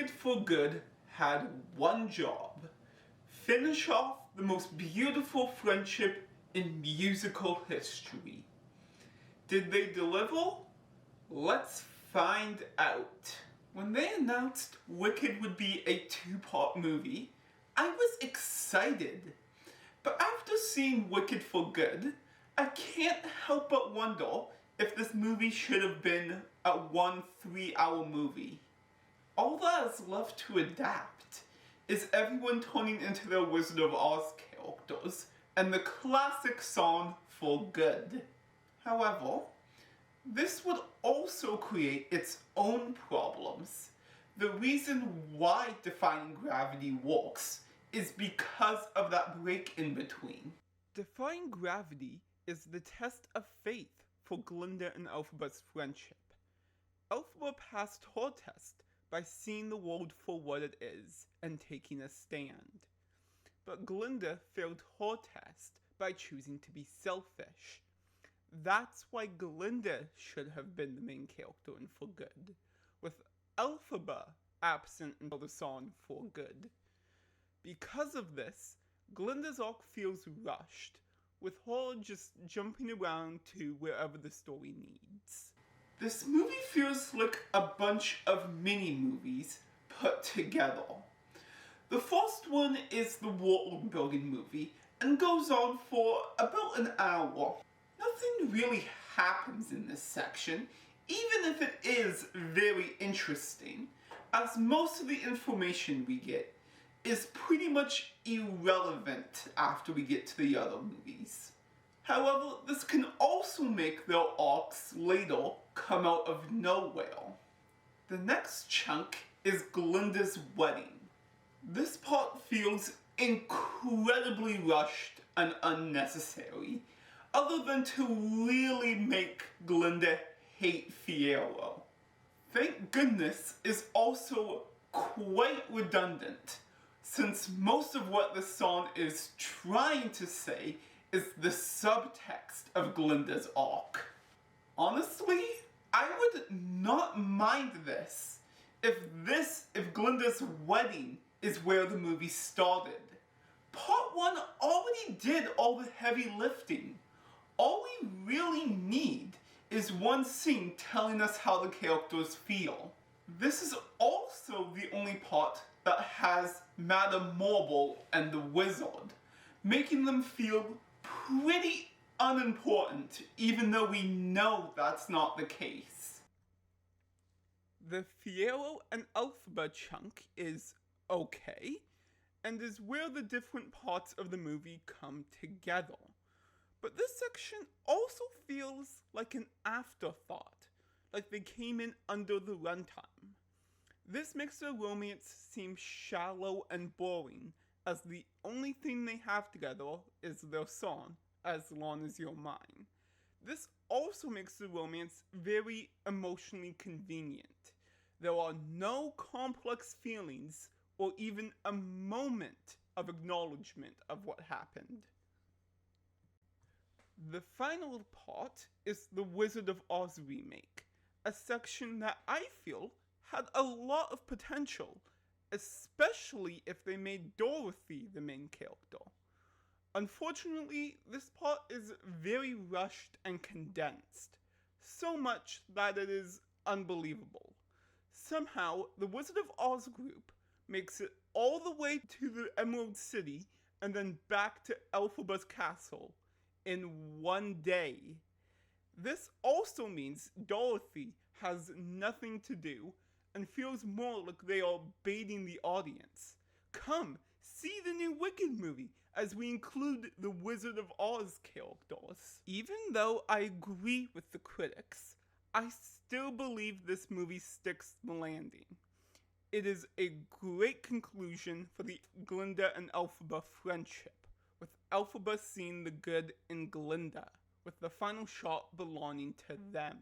Wicked for Good had one job: finish off the most beautiful friendship in musical history. Did they deliver? Let's find out. When they announced Wicked would be a two-part movie, I was excited. But after seeing Wicked for Good, I can't help but wonder if this movie should have been a 3-hour movie. All that is left to adapt is everyone turning into their Wizard of Oz characters and the classic song For Good. However, this would also create its own problems. The reason why Defying Gravity works is because of that break in between. Defying Gravity is the test of faith for Glinda and Elphaba's friendship. Elphaba passed her test by seeing the world for what it is and taking a stand. But Glinda failed her test by choosing to be selfish. That's why Glinda should have been the main character in For Good, with Elphaba absent until the song For Good. Because of this, Glinda's arc feels rushed, with her just jumping around to wherever the story needs. This movie feels like a bunch of mini-movies put together. The first one is the world building movie and goes on for about an hour. Nothing really happens in this section, even if it is very interesting, as most of the information we get is pretty much irrelevant after we get to the other movies. However, this can also make their arcs later come out of nowhere. The next chunk is Glinda's wedding. This part feels incredibly rushed and unnecessary, other than to really make Glinda hate Fiyero. Thank goodness is also quite redundant, since most of what the song is trying to say is the subtext of Glinda's arc. Honestly, I would not mind this if Glinda's wedding is where the movie started. Part 1 already did all the heavy lifting. All we really need is one scene telling us how the characters feel. This is also the only part that has Madame Marble and the Wizard, making them feel pretty unimportant, even though we know that's not the case. The Fiyero and Elphaba chunk is okay, and is where the different parts of the movie come together. But this section also feels like an afterthought, like they came in under the runtime. This makes their romance seem shallow and boring, as the only thing they have together is their song, As Long As You're Mine. This also makes the romance very emotionally convenient. There are no complex feelings or even a moment of acknowledgement of what happened. The final part is the Wizard of Oz remake, a section that I feel had a lot of potential, especially if they made Dorothy the main character. Unfortunately, this part is very rushed and condensed, so much that it is unbelievable. Somehow, the Wizard of Oz group makes it all the way to the Emerald City and then back to Elphaba's castle in one day. This also means Dorothy has nothing to do and feels more like they are baiting the audience. Come, see the new Wicked movie as we include the Wizard of Oz characters. Even though I agree with the critics, I still believe this movie sticks the landing. It is a great conclusion for the Glinda and Elphaba friendship, with Elphaba seeing the good in Glinda, with the final shot belonging to them.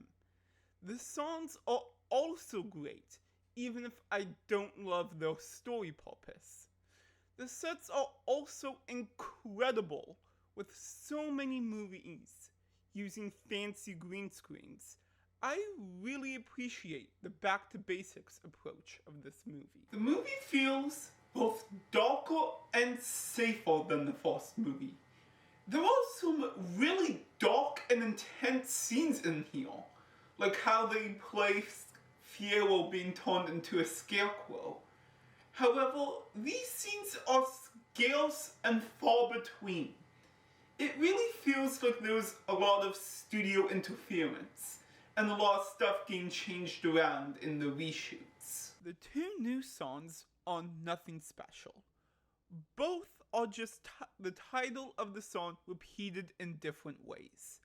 The songs are also great, even if I don't love their story purpose. The sets are also incredible, with so many movies using fancy green screens, I really appreciate the back to basics approach of this movie. The movie feels both darker and safer than the first movie. There are some really dark and intense scenes in here, like how they place Fiero being turned into a scarecrow. However, these scenes are scarce and far between. It really feels like there was a lot of studio interference and a lot of stuff getting changed around in the reshoots. The two new songs are nothing special. Both are just the title of the song repeated in different ways.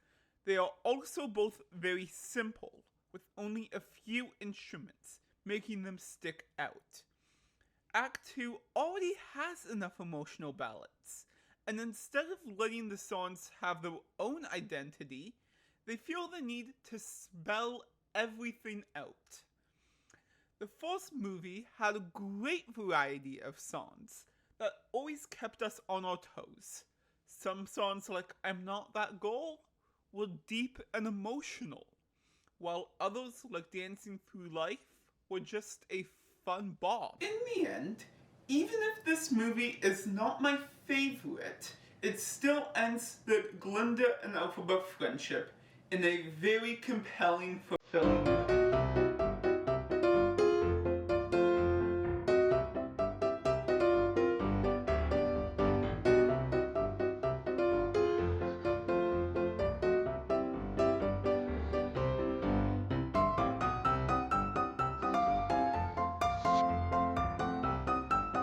They are also both very simple, with only a few instruments, making them stick out. Act 2 already has enough emotional ballads, and instead of letting the songs have their own identity, they feel the need to spell everything out. The first movie had a great variety of songs that always kept us on our toes. Some songs like I'm Not That Girl were deep and emotional, while others like Dancing Through Life were just a fun bop. In the end, even if this movie is not my favorite, it still ends the Glinda and Elphaba friendship in a very compelling, fulfilling